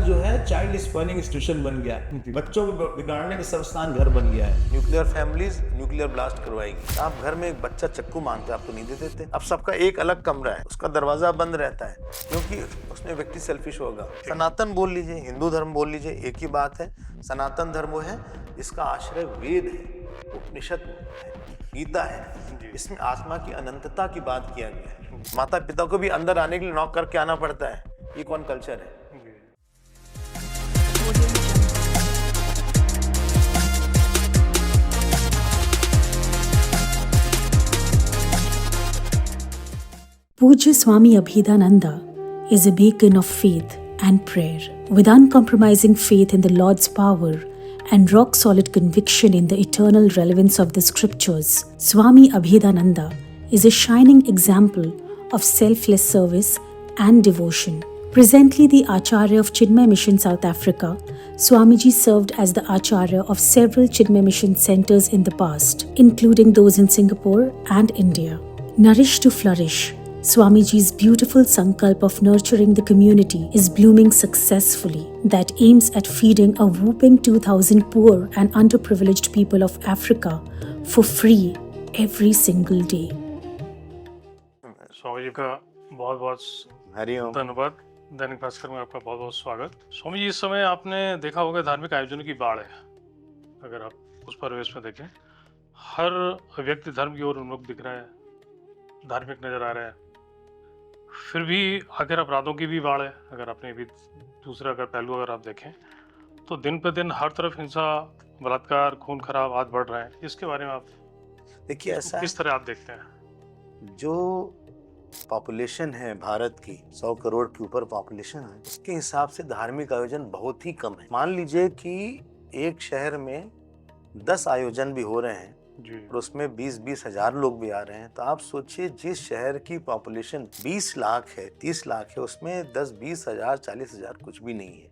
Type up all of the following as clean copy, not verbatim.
जो है child spoiling institution बन गया है। बच्चों को बिगाड़ने का सबस्थान घर बन गया है। न्यूक्लियर फैमिलीज न्यूक्लियर ब्लास्ट करवाएगी। आप घर में एक बच्चा चक्कू मांगते हैं, आपको नहीं दे देते। अब सबका एक अलग कमरा है, उसका दरवाजा बंद रहता है क्योंकि उसमें व्यक्ति सेल्फिश होगा। सनातन बोल लीजिए, हिंदू धर्म बोल लीजिए, एक ही बात है। सनातन धर्म वो है जिसका आश्रय वेद है, उपनिषद है, गीता है। इसमें आत्मा की अनंतता की बात किया गया है। माता पिता को भी अंदर आने के लिए नॉक करके आना पड़ता है। ये कौन कल्चर है? Pujya Swami Abhedananda is a beacon of faith and prayer. With uncompromising faith in the Lord's power and rock-solid conviction in the eternal relevance of the scriptures, Swami Abhedananda is a shining example of selfless service and devotion. Presently the Acharya of Chinmay Mission South Africa, Swamiji served as the Acharya of several Chinmay Mission centers in the past, including those in Singapore and India. Nourished to flourish, Swamiji's beautiful sankalp of nurturing the community is blooming successfully, that aims at feeding a whopping 2,000 poor and underprivileged people of Africa for free every single day. Swami ji का बहुत बहुत हरिओम। धन्यवाद। दैनिक भास्कर में आपका बहुत बहुत स्वागत। स्वामी जी, इस समय आपने देखा होगा धार्मिक आयोजनों की बाढ़ है। अगर आप उस परिवेश में देखें, हर व्यक्ति धर्म की ओर उन्मुख दिख रहा है, धार्मिक नजर आ रहा है। फिर भी आखिर अपराधों की भी बाढ़ है। अगर आपने भी दूसरा अगर पहलू अगर आप देखें तो दिन पे दिन हर तरफ हिंसा, बलात्कार, खून खराब आज बढ़ रहा है। इसके बारे में आप देखिए, ऐसा किस तरह आप देखते हैं? जो पॉपुलेशन है भारत की, 100 करोड़ के ऊपर पॉपुलेशन है, उसके हिसाब से धार्मिक आयोजन बहुत ही कम है। मान लीजिए कि एक शहर में 10 आयोजन भी हो रहे हैं और उसमें 20-20 हजार लोग भी आ रहे हैं, तो आप सोचिए जिस शहर की पॉपुलेशन 20 लाख है, 30 लाख है, उसमें 10-20 हजार, 40 हजार कुछ भी नहीं है।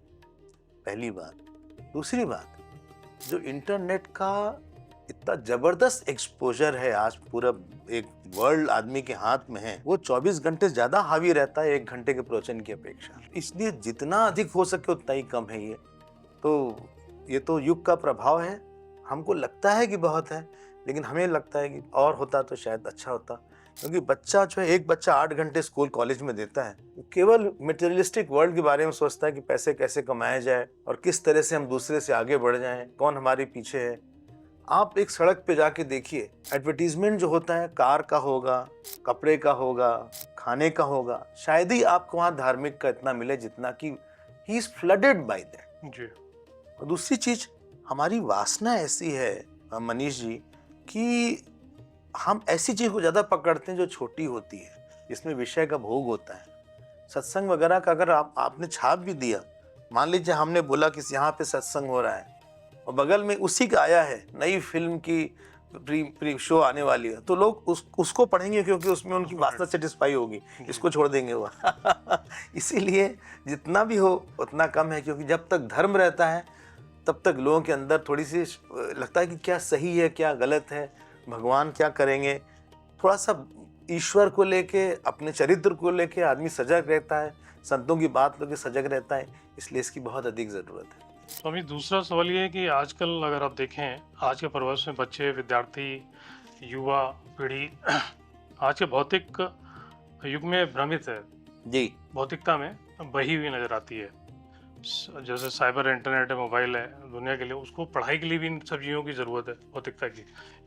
पहली बात। दूसरी बात, जो इंटरनेट का इतना जबरदस्त एक्सपोजर है, आज पूरा एक वर्ल्ड आदमी के हाथ में है, वो 24 घंटे ज्यादा हावी रहता है 1 घंटे के प्रवचन की अपेक्षा। इसलिए जितना अधिक हो सके उतना ही कम है। ये तो युग का प्रभाव है। हमको लगता है कि बहुत है, लेकिन हमें लगता है कि और होता तो शायद अच्छा होता। क्योंकि बच्चा जो है, एक बच्चा 8 घंटे स्कूल कॉलेज में देता है, वो केवल मटेरियलिस्टिक वर्ल्ड के बारे में सोचता है कि पैसे कैसे कमाया जाए और किस तरह से हम दूसरे से आगे बढ़ जाएं, कौन हमारे पीछे है। आप एक सड़क पे जाके देखिए, एडवर्टीजमेंट जो होता है कार का होगा, कपड़े का होगा, खाने का होगा, शायद ही आपको वहाँ धार्मिक का इतना मिले जितना कि he is flooded by that. जी। और दूसरी चीज, हमारी वासना ऐसी है मनीष जी कि हम ऐसी चीज को ज्यादा पकड़ते हैं जो छोटी होती है, जिसमें विषय का भोग होता है। सत्संग वगैरह का अगर आपने छाप भी दिया, मान लीजिए हमने बोला कि यहाँ पे सत्संग हो रहा है और बगल में उसी का आया है नई फिल्म की प्री शो आने वाली है, तो लोग उसको पढ़ेंगे क्योंकि उसमें उनकी वासना सेटिस्फाई होगी, इसको छोड़ देंगे वो। इसीलिए जितना भी हो उतना कम है, क्योंकि जब तक धर्म रहता है तब तक लोगों के अंदर थोड़ी सी लगता है कि क्या सही है, क्या गलत है, भगवान क्या करेंगे। थोड़ा सा ईश्वर को लेके, अपने चरित्र को लेके आदमी सजग रहता है, संतों की बात लेके सजग रहता है। इसलिए इसकी बहुत अधिक ज़रूरत है। स्वामी, दूसरा सवाल ये है कि आजकल अगर आप देखें, आज के परिवेश में बच्चे, विद्यार्थी, युवा पीढ़ी आज के भौतिक युग में भ्रमित है जी। भौतिकता में बही हुई नजर आती है। जैसे साइबर इंटरनेट है, मोबाइल है, दुनिया के लिए, उसको पढ़ाई के लिए भी इन सब चीज़ों की ज़रूरत है, भौतिकता की,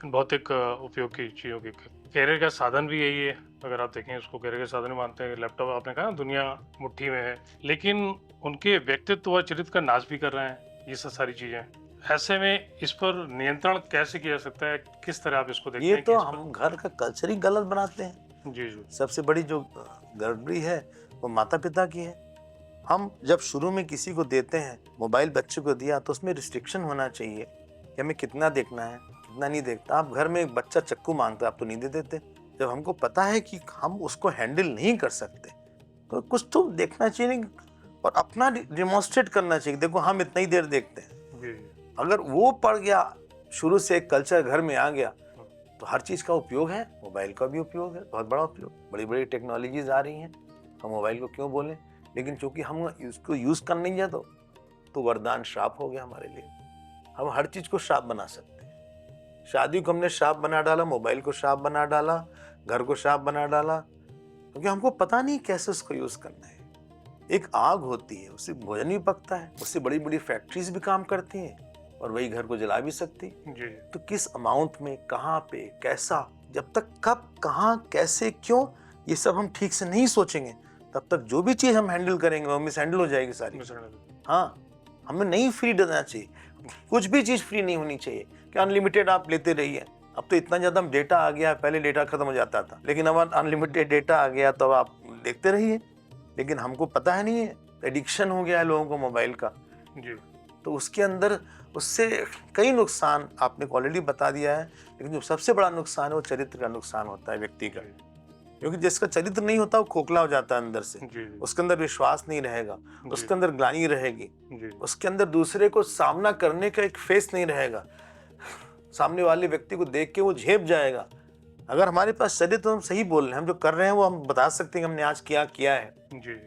इन भौतिक उपयोग की चीज़ों की। कैरियर का साधन भी यही है। अगर आप देखें, उसको कैरियर का साधन मानते हैं। लैपटॉप आपने कहा दुनिया मुट्ठी में है, लेकिन उनके व्यक्तित्व व चरित्र का नाश भी कर रहे हैं ये सब सारी चीज़ें। ऐसे में इस पर नियंत्रण कैसे किया जा सकता है? किस तरह आप इसको देखते हैं? ये तो हम घर का कल्चर ही गलत बनाते हैं। जी जी। सबसे बड़ी जो गड़बड़ी है वो माता पिता की है। हम जब शुरू में किसी को देते हैं, मोबाइल बच्चे को दिया, तो उसमें रिस्ट्रिक्शन होना चाहिए कि हमें कितना देखना है, कितना नहीं देखता। आप घर में एक बच्चा चक्कू मांगता है, आप तो नहीं दे देते। जब हमको पता है कि हम उसको हैंडल नहीं कर सकते, तो कुछ तो देखना चाहिए और अपना डिमॉन्स्ट्रेट करना चाहिए। देखो, हम इतना ही देर देखते हैं। अगर वो पड़ गया, शुरू से एक कल्चर घर में आ गया, तो हर चीज़ का उपयोग है। मोबाइल का भी उपयोग है, बहुत बड़ा उपयोग। बड़ी बड़ी टेक्नोलॉजीज आ रही हैं, हम मोबाइल को क्यों बोलें। लेकिन चूंकि हम इसको यूज कर नहीं जाए तो वरदान श्राप हो गया हमारे लिए। हम हर चीज को श्राप बना सकते हैं। शादी को हमने श्राप बना डाला, मोबाइल को श्राप बना डाला, घर को श्राप बना डाला, क्योंकि हमको पता नहीं कैसे उसको यूज करना है। एक आग होती है, उससे भोजन भी पकता है, उससे बड़ी बड़ी फैक्ट्रीज भी काम करती हैं और वही घर को जला भी सकती है। जी तो किस अमाउंट में, कहाँ पे, कैसा, जब तक कब, कहाँ, कैसे, क्यों, ये सब हम ठीक से नहीं सोचेंगे तब तक जो भी चीज हम हैंडल करेंगे वो मिस हैंडल हो जाएगी सारी। हाँ, हमें नहीं फ्री देना चाहिए, कुछ भी चीज फ्री नहीं होनी चाहिए कि अनलिमिटेड आप लेते रहिए। अब तो इतना ज्यादा डेटा आ गया, पहले डेटा खत्म हो जाता था, लेकिन अब अनलिमिटेड डेटा आ गया तो आप देखते रहिए। लेकिन हमको पता है नहीं है, एडिक्शन हो गया है लोगों को मोबाइल का। जी तो उसके अंदर उससे कई नुकसान आपने ऑलरेडी बता दिया है, लेकिन जो सबसे बड़ा नुकसान है वो चरित्र का नुकसान होता है व्यक्ति का। क्योंकि जिसका चरित्र नहीं होता वो खोखला हो जाता है अंदर से, जी उसके अंदर विश्वास नहीं रहेगा, उसके अंदर ग्लानि रहेगी, जी उसके अंदर दूसरे को सामना करने का एक फेस नहीं रहेगा, सामने वाले व्यक्ति को देख के वो झेप जाएगा। अगर हमारे पास चरित्र तो हम सही बोल रहे हैं, हम जो कर रहे हैं वो हम बता सकते हैं कि हमने आज क्या किया है। जी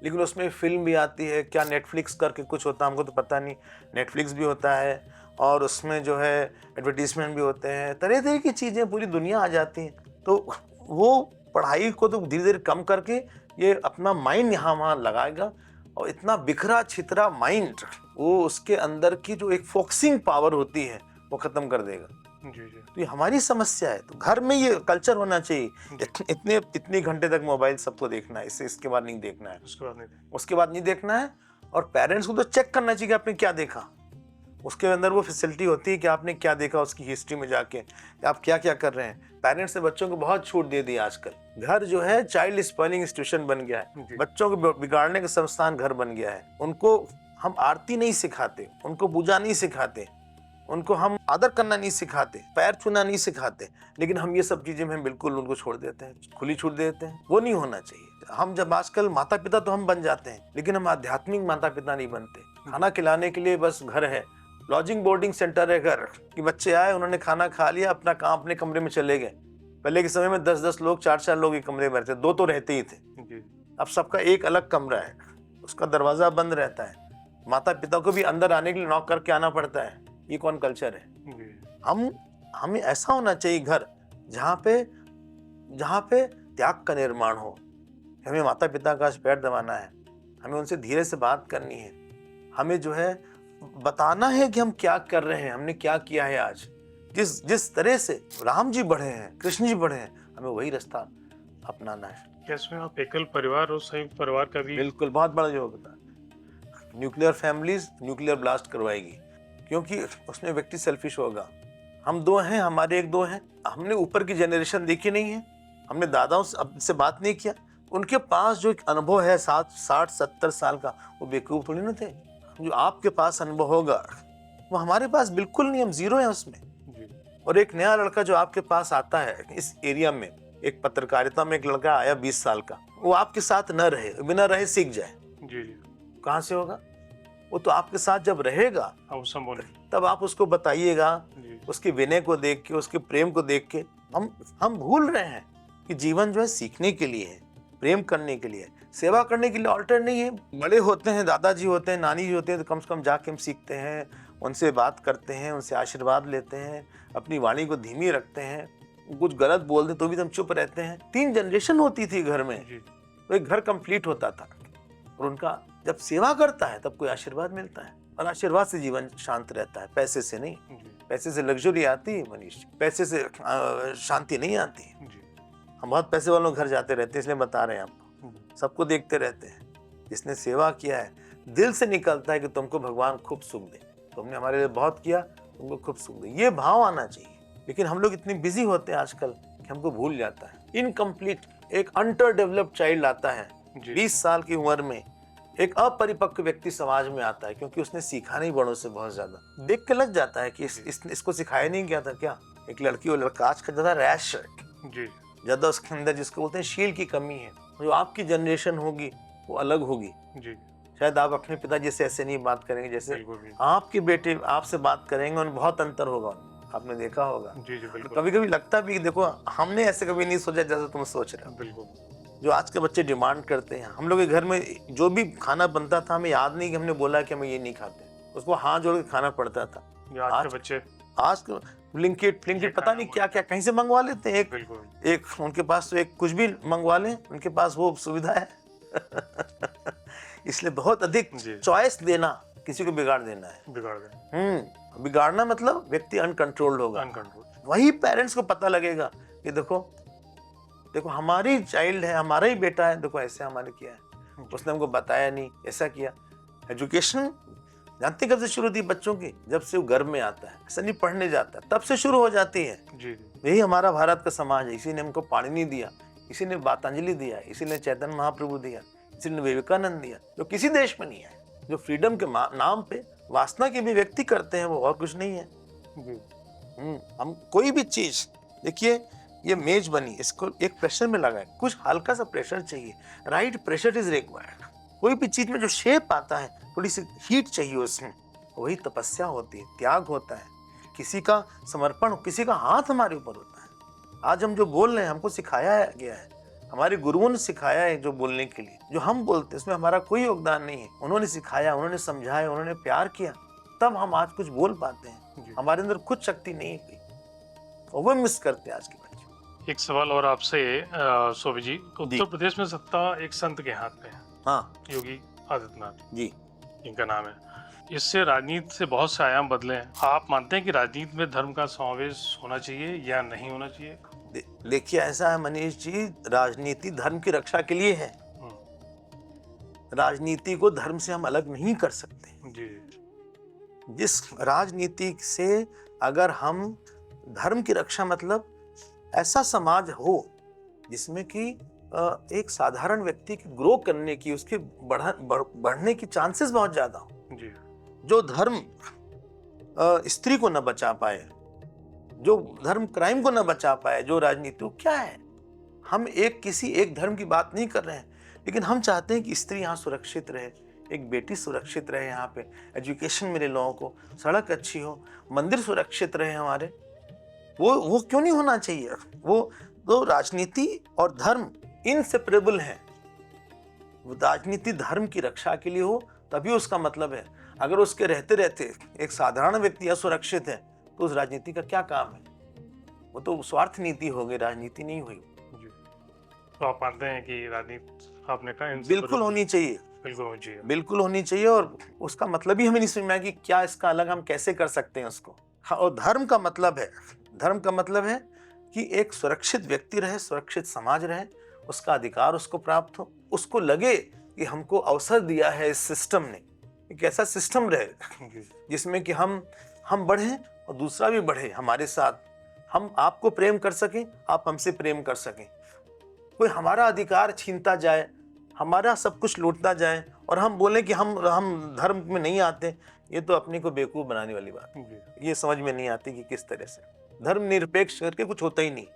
लेकिन उसमें फिल्म भी आती है, क्या नेटफ्लिक्स करके कुछ होता है, हमको तो पता नहीं, नेटफ्लिक्स भी होता है और उसमें जो है एडवर्टीजमेंट भी होते हैं, तरह तरह की चीज़ें, पूरी दुनिया आ जाती हैं। तो वो पढ़ाई को तो धीरे धीरे कम करके ये अपना माइंड यहाँ वहाँ लगाएगा और इतना बिखरा छितरा माइंड वो उसके अंदर की जो एक फोकसिंग पावर होती है वो खत्म कर देगा। जी जी तो ये हमारी समस्या है। तो घर में ये कल्चर होना चाहिए, इतने घंटे तक मोबाइल सबको देखना है, इसके बाद नहीं देखना है, उसके बाद नहीं देखना है। और पेरेंट्स को तो चेक करना चाहिए कि आपने क्या देखा, उसके अंदर वो फैसिलिटी होती है कि आपने क्या देखा, उसकी हिस्ट्री में जाके आप क्या क्या कर रहे हैं। पेरेंट्स ने बच्चों को बहुत छूट दे दी आजकल। घर जो है चाइल्ड स्पॉइलिंग इंस्टीट्यूशन बन गया है, बच्चों को बिगाड़ने का संस्थान घर बन गया है। उनको हम आरती नहीं सिखाते, उनको पूजा नहीं सिखाते, उनको हम आदर करना नहीं सिखाते, पैर छूना नहीं सिखाते, लेकिन हम ये सब चीजें हम बिल्कुल उनको छोड़ देते हैं, खुली छूट देते हैं। वो नहीं होना चाहिए। हम जब आजकल माता पिता तो हम बन जाते हैं, लेकिन हम आध्यात्मिक माता पिता नहीं बनते। खाना खिलाने के लिए बस घर है, लॉजिंग बोर्डिंग सेंटर है घर, कि बच्चे आए, उन्होंने खाना खा लिया, अपना काम अपने कमरे में चले गए। पहले के समय में 10-10 लोग, 4-4 लोग एक कमरे में रहते, 2 तो रहते ही थे। अब सबका एक अलग कमरा है, उसका दरवाजा बंद रहता है, माता पिता को भी अंदर आने के लिए नॉक करके आना पड़ता है। ये कौन कल्चर है? हमें ऐसा होना चाहिए घर जहाँ पे त्याग का निर्माण हो। हमें माता पिता का पैर दबाना है, हमें उनसे धीरे से बात करनी है, हमें जो है बताना है कि हम क्या कर रहे हैं, हमने क्या किया है आज। जिस तरह से राम जी बढ़े हैं, कृष्ण जी बढ़े हैं, हमें वही रास्ता अपनाना है। क्या इसमें आप एकल परिवार और संयुक्त परिवार का भी? बिल्कुल, बहुत बड़ा योगदान। न्यूक्लियर फैमिलीज न्यूक्लियर ब्लास्ट करवाएगी, क्योंकि उसमें व्यक्ति सेल्फिश होगा। हम 2 हैं, हमारे 1-2 हैं, हमने ऊपर की जनरेशन देखी नहीं है, हमने दादाओं से बात नहीं किया, उनके पास जो एक अनुभव है 60-70 साल का, वो बेवकूफ थोड़ी ना थे। जो आपके पास अनुभव होगा वो हमारे पास बिल्कुल नहीं, हम जीरो हैं उसमें। और एक नया लड़का जो आपके पास आता है इस एरिया में, एक पत्रकारिता में एक लड़का आया 20 साल का, वो आपके साथ न रहे, बिना रहे सीख जाए, कहाँ से होगा? वो तो आपके साथ जब रहेगा तब आप उसको बताइएगा, उसके विनय को देख के, उसके प्रेम को देख के। हम भूल रहे हैं कि जीवन जो है सीखने के लिए है, प्रेम करने के लिए, सेवा करने के लिए ऑल्टर नहीं है। बड़े होते हैं, दादाजी होते हैं, नानी जी होते हैं, तो कम से कम जाके हम सीखते हैं, उनसे बात करते हैं, उनसे आशीर्वाद लेते हैं, अपनी वाणी को धीमी रखते हैं। कुछ गलत बोल दे तो भी हम चुप रहते हैं। 3 जनरेशन होती थी घर में, तो एक घर कंप्लीट होता था। और उनका जब सेवा करता है तब कोई आशीर्वाद मिलता है, और आशीर्वाद से जीवन शांत रहता है, पैसे से नहीं। पैसे से लग्जरी आती है मनीष, पैसे से शांति नहीं आती। हम बहुत पैसे वालों के घर जाते रहते हैं, इसलिए बता रहे हैं आपको, सबको देखते रहते हैं। जिसने सेवा किया है, दिल से निकलता है कि तुमको भगवान खूब सुख दे, तुमने हमारे लिए बहुत किया, तुमको खूब सुख दे, ये भाव आना चाहिए। लेकिन हम लोग इतने बिजी होते हैं आजकल कि हमको भूल जाता है। इनकम्प्लीट एक अंडर डेवलप्ड चाइल्ड आता है 20 साल की उम्र में, एक अपरिपक्व व्यक्ति समाज में आता है, क्योंकि उसने सीखा नहीं बड़ों से बहुत ज्यादा। देख के लग जाता है कि इसको सिखाया नहीं गया था क्या। एक लड़की और लड़का आज का ज्यादा रैश है, ज्यादा उसके अंदर जिसको बोलते हैं शील की कमी है। जो आपकी जनरेशन होगी वो अलग होगी। शायद आप अपने पिताजी से ऐसे नहीं बात करेंगे जैसे आपके बेटे आपसे बात करेंगे, उनमें बहुत अंतर होगा, आपने देखा होगा। कभी कभी लगता भी देखो हमने ऐसे कभी नहीं सोचा जैसे तुम सोच रहे हो। जो आज के बच्चे डिमांड करते हैं। हम लोग के घर में जो भी खाना बनता था हमें याद नहीं कि हमने बोला कि हमें ये नहीं खाते, उसको हाथ जोड़ के खाना पड़ता था। ये आज के बच्चे आज के ब्लिंकिट पता नहीं क्या क्या कहीं से मंगवा लेते हैं। बिल्कुल एक उनके पास तो एक कुछ भी मंगवा लें, उनके पास वो सुविधा है। इसलिए बहुत अधिक जी। चॉइस देना किसी को बिगाड़ देना है। बिगाड़ दें, बिगाड़ना मतलब व्यक्ति अनकंट्रोल्ड होगा। अनकंट्रोल। वही पेरेंट्स को पता लगेगा कि देखो हमारी चाइल्ड है, हमारा ही बेटा है, देखो ऐसे हमारे किया है, उसने हमको बताया नहीं, ऐसा किया। एजुकेशन जानते कब से शुरू होती है बच्चों की? जब से वो घर में आता है, ऐसा नहीं पढ़ने जाता है, तब से शुरू हो जाती है। जी। यही हमारा भारत का समाज है। इसी ने हमको पाणिनि दिया, इसी ने पतंजलि दिया, इसी ने चैतन्य महाप्रभु दिया, इसी ने विवेकानंद दिया, जो किसी देश में नहीं है। जो फ्रीडम के नाम पे वासना की अभिव्यक्ति करते हैं वो और कुछ नहीं है। हम कोई भी चीज, देखिए ये मेज बनी, इसको एक प्रेशर में लगाए, कुछ हल्का सा प्रेशर चाहिए, राइट प्रेशर इज रिक्वायर्ड। कोई भी चीज में जो शेप आता है, थोड़ी सी हीट चाहिए उसमें, वही तपस्या होती है, त्याग होता है, किसी का समर्पण, किसी का हाथ हमारे ऊपर होता है। आज हम जो बोल रहे हैं हमको सिखाया गया है, हमारे गुरुओं ने सिखाया है जो बोलने के लिए। जो हम बोलते हैं उसमें हमारा कोई योगदान नहीं है, उन्होंने सिखाया, उन्होंने समझाया, उन्होंने प्यार किया, तब हम आज कुछ बोल पाते हैं। हमारे अंदर खुद शक्ति नहीं है, वो मिस करते हैं आज के बच्चे। एक सवाल और आपसे सोभी जी, उत्तर प्रदेश में सत्ता एक संत के हाथ में है, हाँ, योगी आदित्यनाथ जी, इनका नाम है। इससे राजनीति से बहुत से आयाम बदले हैं। आप मानते हैं कि राजनीति में धर्म का समावेश होना चाहिए या नहीं होना चाहिए? देखिए ऐसा है मनीष जी, राजनीति धर्म की रक्षा के लिए है। राजनीति को धर्म से हम अलग नहीं कर सकते। जी। जिस राजनीति से अगर हम धर्म की रक्षा, मतलब ऐसा समाज हो जिसमें कि एक साधारण व्यक्ति की ग्रो करने की, उसके बढ़ने की चांसेस बहुत ज्यादा हो। जी। जो धर्म स्त्री को न बचा पाए, जो धर्म क्राइम को न बचा पाए, जो राजनीति, क्या है? हम किसी एक धर्म की बात नहीं कर रहे हैं, लेकिन हम चाहते हैं कि स्त्री यहाँ सुरक्षित रहे, एक बेटी सुरक्षित रहे, यहाँ पे एजुकेशन मिले लोगों को, सड़क अच्छी हो, मंदिर सुरक्षित रहे हमारे। वो क्यों नहीं होना चाहिए? वो तो राजनीति और धर्म इनसेपरेबल है। राजनीति धर्म की रक्षा के लिए हो तभी उसका मतलब है। अगर उसके रहते रहते एक साधारण व्यक्ति असुरक्षित है तो उस राजनीति का क्या काम है? वो तो स्वार्थ नीति हो गई, राजनीति नहीं हुई। तो आप मानते हैं कि राजनीति, आपने कहा, बिल्कुल होनी चाहिए, बिल्कुल होनी चाहिए, बिल्कुल होनी चाहिए। और उसका मतलब ही हमें नहीं समझ में आया कि क्या इसका अलग हम कैसे कर सकते हैं उसको। हाँ, और धर्म का मतलब है कि एक सुरक्षित व्यक्ति रहे, सुरक्षित समाज रहे, उसका अधिकार उसको प्राप्त हो, उसको लगे कि हमको अवसर दिया है इस सिस्टम ने, एक ऐसा सिस्टम रहे जिसमें कि हम बढ़ें और दूसरा भी बढ़े हमारे साथ, हम आपको प्रेम कर सकें, आप हमसे प्रेम कर सकें। कोई हमारा अधिकार छीनता जाए, हमारा सब कुछ लूटता जाए और हम बोलें कि हम धर्म में नहीं आते, ये तो अपने को बेवकूफ़ बनाने वाली बात है। ये समझ में नहीं आती कि किस तरह से धर्म निरपेक्ष करके कुछ होता ही नहीं।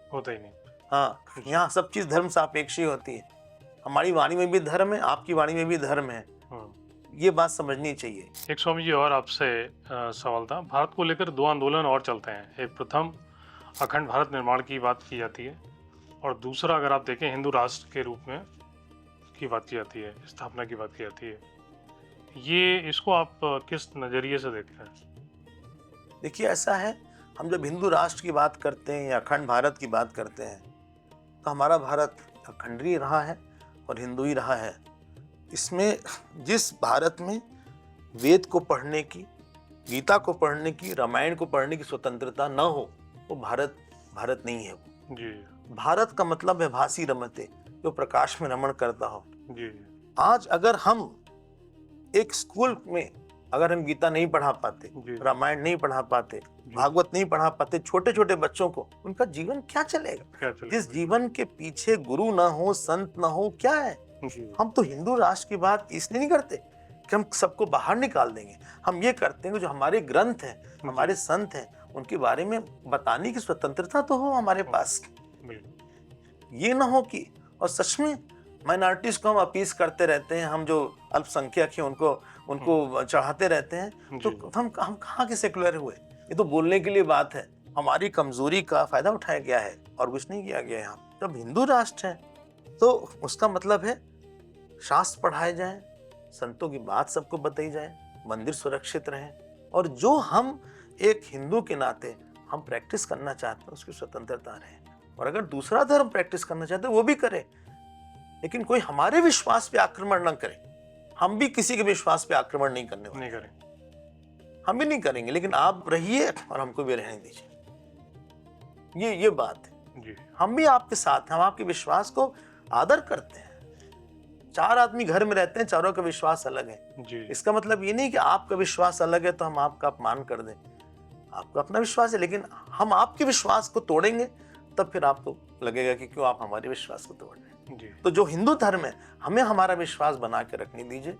हाँ, यहाँ सब चीज़ धर्म सापेक्ष ही होती है। हमारी वाणी में भी धर्म है, आपकी वाणी में भी धर्म है, ये बात समझनी चाहिए। एक स्वामी जी और आपसे सवाल था, भारत को लेकर दो आंदोलन और चलते हैं। एक प्रथम अखंड भारत निर्माण की बात की जाती है, और दूसरा अगर आप देखें हिंदू राष्ट्र के रूप में की बात की जाती है, स्थापना की बात की जाती है। ये इसको आप किस नज़रिए से देखते हैं? देखिए ऐसा है, हम जब हिंदू राष्ट्र की बात करते हैं या अखंड भारत की बात करते हैं तो हमारा भारत अखंड ही रहा है और हिंदू ही रहा है। इसमें जिस भारत में वेद को पढ़ने की, गीता को पढ़ने की, रामायण को पढ़ने की स्वतंत्रता न हो, वो भारत नहीं है। जी। भारत का मतलब है भासी रमते, जो प्रकाश में रमण करता हो। जी। आज अगर हम एक स्कूल में अगर हम गीता नहीं पढ़ा पाते, रामायण नहीं पढ़ा पाते, भागवत नहीं पढ़ा पाते छोटे छोटे बच्चों को, उनका जीवन क्या चलेगा? जिस जीवन के पीछे गुरु ना हो, संत ना हो, क्या है? हम तो हिंदू राष्ट्र की बात इसलिए नहीं करते कि हम सबको बाहर निकाल देंगे। हम ये करते हैं कि जो हमारे ग्रंथ हैं, हमारे संत हैं, उनके बारे में बताने की स्वतंत्रता तो हो हमारे पास। ये ना हो कि, और सच में माइनॉरिटीज को हम अपीस करते रहते हैं, हम जो अल्पसंख्यक हैं उनको चढ़ाते रहते हैं, तो हम कहाँ के सेकुलर हुए? ये तो बोलने के लिए बात है। हमारी कमजोरी का फायदा उठाया गया है और कुछ नहीं किया गया। यहाँ जब हिंदू राष्ट्र है तो उसका मतलब है शास्त्र पढ़ाए जाएं, संतों की बात सबको बताई जाए, मंदिर सुरक्षित रहें, और जो हम एक हिंदू के नाते हम प्रैक्टिस करना चाहते हैं उसकी स्वतंत्रता रहे, और अगर दूसरा धर्म प्रैक्टिस करना चाहते हैं वो भी करे, लेकिन कोई हमारे विश्वास पे आक्रमण ना करे। हम भी किसी के विश्वास पे आक्रमण नहीं करने वाले, नहीं करें। हम भी नहीं करेंगे, लेकिन आप रहिए और हमको भी रहने दीजिए। ये बात है। जी हम भी आपके साथ, हम आपके विश्वास को आदर करते हैं। 4 आदमी घर में रहते हैं, चारों का विश्वास अलग है। जी इसका मतलब ये नहीं कि आपका विश्वास अलग है तो हम आपका अपमान कर दें। आपका अपना विश्वास है, लेकिन हम आपके विश्वास को तोड़ेंगे तब फिर आपको लगेगा कि क्यों आप हमारे विश्वास को तोड़ रहे हैं। जी तो जो हिंदू धर्म है, हमें हमारा विश्वास बना के रखने दीजिए,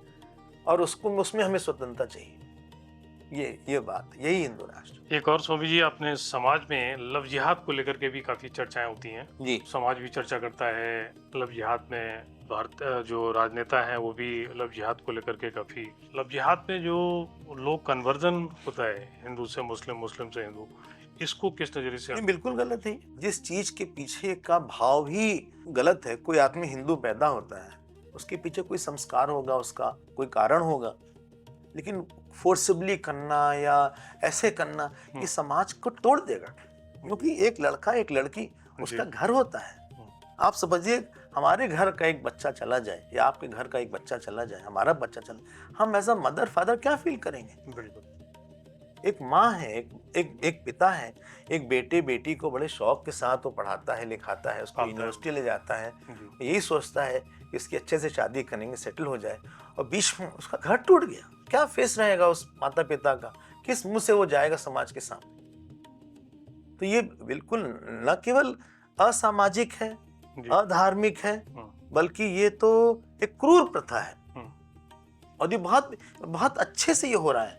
और उसमें हमें स्वतंत्रता चाहिए। ये बात, यही हिंदू राष्ट्र। एक और स्वामी जी, आपने समाज में लव जिहाद को लेकर के भी काफी चर्चाएं होती हैं। जी, समाज भी चर्चा करता है लव जिहाद में। भारत जो राजनेता हैं वो भी लव जिहाद को लेकर के काफी, लव जिहाद में जो लोग कन्वर्जन होता है हिंदू से मुस्लिम, मुस्लिम से हिंदू, इसको किस नजरिए से ये बिल्कुल गलत है। जिस चीज के पीछे का भाव ही गलत है, कोई आदमी हिंदू पैदा होता है, उसके पीछे कोई संस्कार होगा, उसका कोई कारण होगा, लेकिन फोर्सिबली करना या ऐसे करना ये समाज को तोड़ देगा। क्योंकि एक लड़का एक लड़की, उसका घर होता है। आप समझिए, हमारे घर का एक बच्चा चला जाए या आपके घर का एक बच्चा चला जाए, हमारा बच्चा चला, हम एज अ मदर फादर क्या फील करेंगे। बिल्कुल। एक माँ है, एक पिता है, एक बेटे बेटी को बड़े शौक के साथ वो पढ़ाता है, लिखाता है, उसको यूनिवर्सिटी ले जाता है, यही सोचता है कि इसकी अच्छे से शादी करेंगे, सेटल हो जाए, और बीच में उसका घर टूट गया, क्या फेस रहेगा उस माता पिता का, किस मुंह से वो जाएगा समाज के सामने। तो ये बिल्कुल न केवल असामाजिक है, अधार्मिक है, बल्कि ये तो एक क्रूर प्रथा है, और ये बहुत बहुत अच्छे से ये हो रहा है,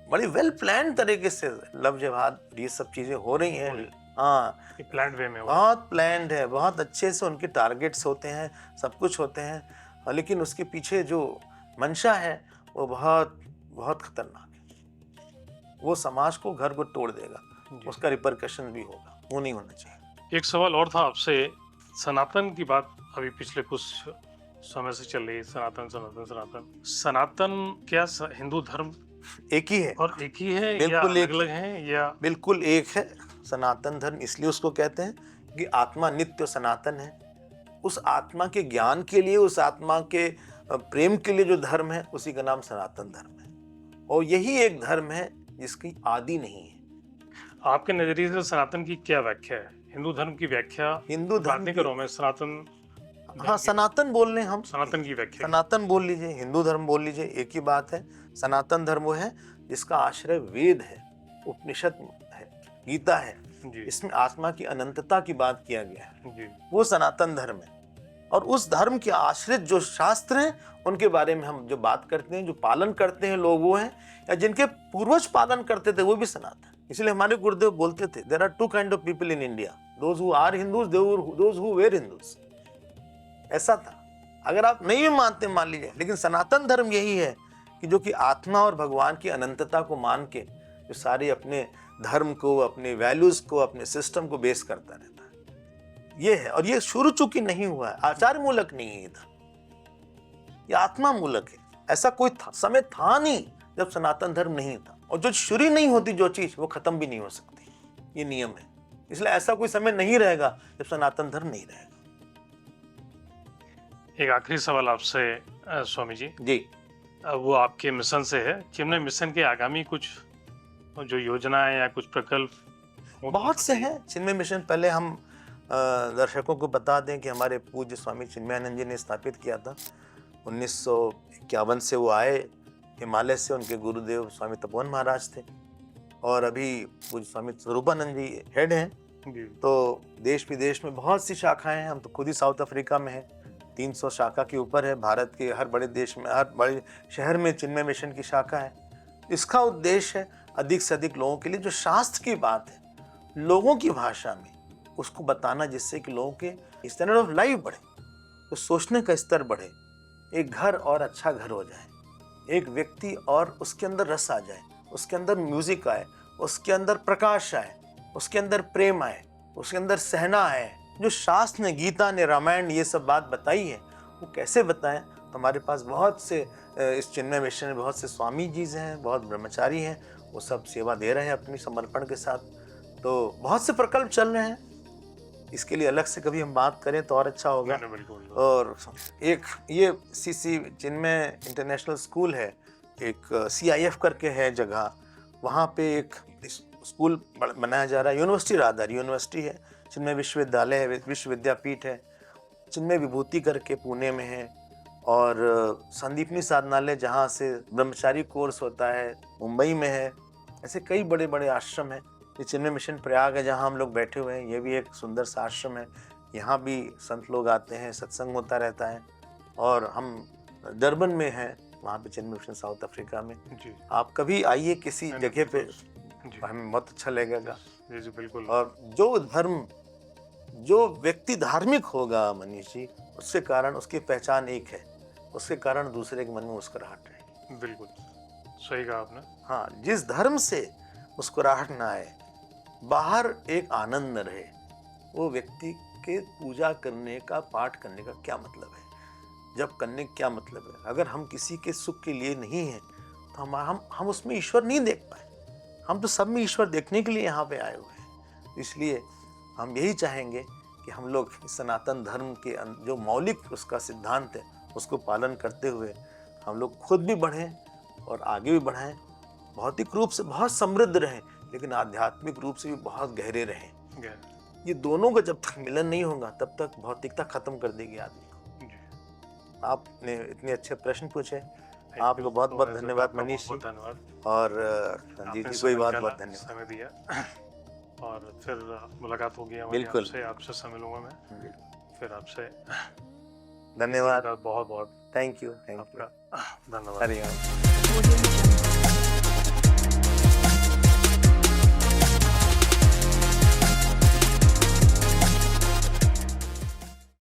बड़ी वेल प्लान तरीके से लव जिहाद ये सब चीजें हो रही हैं। हाँ, प्लान्ड वे में बहुत प्लान्ड है, बहुत अच्छे से उनके टारगेट्स होते हैं, सब कुछ होते हैं, लेकिन उसके पीछे जो मंशा है वो बहुत बहुत खतरनाक है। वो समाज को, घर को तोड़ देगा, उसका रिपरकशन भी होगा, वो नहीं होना चाहिए। एक सवाल और था आपसे, सनातन की बात अभी पिछले कुछ समय से चल रही है, सनातन सनातन सनातन। सनातन क्या हिंदू धर्म एक ही है, और एक ही है या बिल्कुल अलग अलग है? या बिल्कुल एक है। सनातन धर्म इसलिए उसको कहते हैं कि आत्मा नित्य सनातन है। उस आत्मा के ज्ञान के लिए, उस आत्मा के प्रेम के लिए जो धर्म है, उसी का नाम सनातन धर्म है, और यही एक धर्म है जिसकी आदि नहीं है। आपके नजरिए से सनातन की क्या व्याख्या है? हिंदू धर्म की व्याख्या हिंदू धर्म नहीं करो मैं, सनातन, हाँ सनातन बोल रहे हैं हम, सनातन की व्याख्या, सनातन बोल लीजिए, हिंदू धर्म बोल लीजिए, एक ही बात है। सनातन धर्म वो है जिसका आश्रय वेद है, उपनिषद है, गीता है, इसमें आत्मा की अनंतता की बात किया गया है, वो सनातन धर्म है। और उस धर्म के आश्रित जो शास्त्र हैं उनके बारे में हम जो बात करते हैं, जो पालन करते हैं लोग, वो हैं, या जिनके पूर्वज पालन करते थे वो भी सनातन। इसलिए हमारे गुरुदेव बोलते थे, there are 2 kind of people in India, those who are Hindus, those who were Hindus. ऐसा था। अगर आप नहीं भी मानते, मान लीजिए, लेकिन सनातन धर्म यही है कि जो कि आत्मा और भगवान की अनंतता को मान के जो सारे अपने धर्म को, अपने वैल्यूज को, अपने सिस्टम को बेस करता रहता है। ये है, और ये शुरू चूंकि नहीं हुआ है, आचार मूलक नहीं है, ये आत्मा मूलक है। ऐसा कोई समय था नहीं जब सनातन धर्म नहीं था, और जो शुरू नहीं होती जो चीज, वो खत्म भी नहीं हो सकती, ये नियम है। इसलिए ऐसा कोई समय नहीं रहेगा जब सनातन धर्म नहीं रहेगा। एक आखिरी सवाल आपसे स्वामी जी, वो आपके मिशन से है, चिन्मय मिशन के आगामी कुछ जो योजनाएं या कुछ प्रकल्प? बहुत से हैं चिन्मय मिशन। पहले हम दर्शकों को बता दें कि हमारे पूज्य स्वामी चिन्मयानंद जी ने स्थापित किया था। 1951 से वो आए हिमालय से, उनके गुरुदेव स्वामी तपोवन महाराज थे, और अभी पूज्य स्वामी स्वरूपानंद जी हेड हैं। तो देश विदेश में बहुत सी शाखाएं हैं, हम तो खुद ही साउथ अफ्रीका में हैं, 300 शाखा के ऊपर है। भारत के हर बड़े देश में, हर बड़े शहर में चिन्मय मिशन की शाखा है। इसका उद्देश्य है अधिक से अधिक लोगों के लिए जो शास्त्र की बात है, लोगों की भाषा में उसको बताना, जिससे कि लोगों के स्टैंडर्ड ऑफ लाइफ बढ़े, तो सोचने का स्तर बढ़े, एक घर और अच्छा घर हो जाए, एक व्यक्ति और उसके अंदर रस आ जाए, उसके अंदर म्यूजिक आए, उसके अंदर प्रकाश आए, उसके अंदर प्रेम आए, उसके अंदर सहना आए, जो शास्त्र ने, गीता ने, रामायण ये सब बात बताई है, वो कैसे बताएं? तो हमारे पास बहुत से इस चिन्मय मिशन में बहुत से स्वामी जी हैं, बहुत ब्रह्मचारी हैं, वो सब सेवा दे रहे हैं अपनी समर्पण के साथ। तो बहुत से प्रकल्प चल रहे हैं, इसके लिए अलग से कभी हम बात करें तो और अच्छा होगा। बिल्कुल। और एक ये सीसी चिन्मय इंटरनेशनल स्कूल है, एक CIF करके है जगह, वहाँ पे एक स्कूल बनाया जा रहा है, यूनिवर्सिटी रादर, यूनिवर्सिटी है, चिन्मय विश्वविद्यालय है, विश्व विद्यापीठ है, चिन्मय विभूति करके पुणे में है, और संदीपनी साधनालय जहाँ से ब्रह्मचारी कोर्स होता है मुंबई में है। ऐसे कई बड़े बड़े आश्रम हैं। ये चिन्मय मिशन प्रयाग है जहाँ हम लोग बैठे हुए हैं, ये भी एक सुंदर सा आश्रम है। यहाँ भी संत लोग आते हैं, सत्संग होता रहता है। और हम डरबन में हैं, वहाँ पे चिन्मय मिशन साउथ अफ्रीका में। जी आप कभी आइए किसी जगह पे, जी हमें बहुत अच्छा लगेगा। जी जी बिल्कुल। और जो व्यक्ति धार्मिक होगा मनीष जी, उसके कारण उसकी पहचान एक है, उसके कारण दूसरे के मन में मुस्कुराहट रहेगी। बिल्कुल सही कहा आपने। हाँ, जिस धर्म से मुस्कुराहट ना आए, बाहर एक आनंद न रहे, वो व्यक्ति के पूजा करने का, पाठ करने का क्या मतलब है? जब करने का क्या मतलब है? अगर हम किसी के सुख के लिए नहीं हैं तो हम उसमें ईश्वर नहीं देख पाए। हम तो सब में ईश्वर देखने के लिए यहाँ पे आए हुए हैं। इसलिए हम यही चाहेंगे कि हम लोग सनातन धर्म के जो मौलिक उसका सिद्धांत है, उसको पालन करते हुए हम लोग खुद भी बढ़ें और आगे भी बढ़ाएं, भौतिक रूप से बहुत समृद्ध रहें, लेकिन आध्यात्मिक रूप से भी बहुत गहरे रहें। ये दोनों का जब तक मिलन नहीं होगा, तब तक भौतिकता खत्म कर देगी आदमी को। आपने इतने अच्छे प्रश्न पूछे, आपको बहुत बहुत धन्यवाद मनीष जी। धन्यवाद। और जी जी कोई बहुत बहुत धन्यवाद, समय दिया। और फिर मुलाकात होगी हमारी, बिल्कुल आपसे समय लूंगा मैं, फिर आपसे। धन्यवाद, बहुत बहुत थैंक यू, आपका धन्यवाद। हरिओम।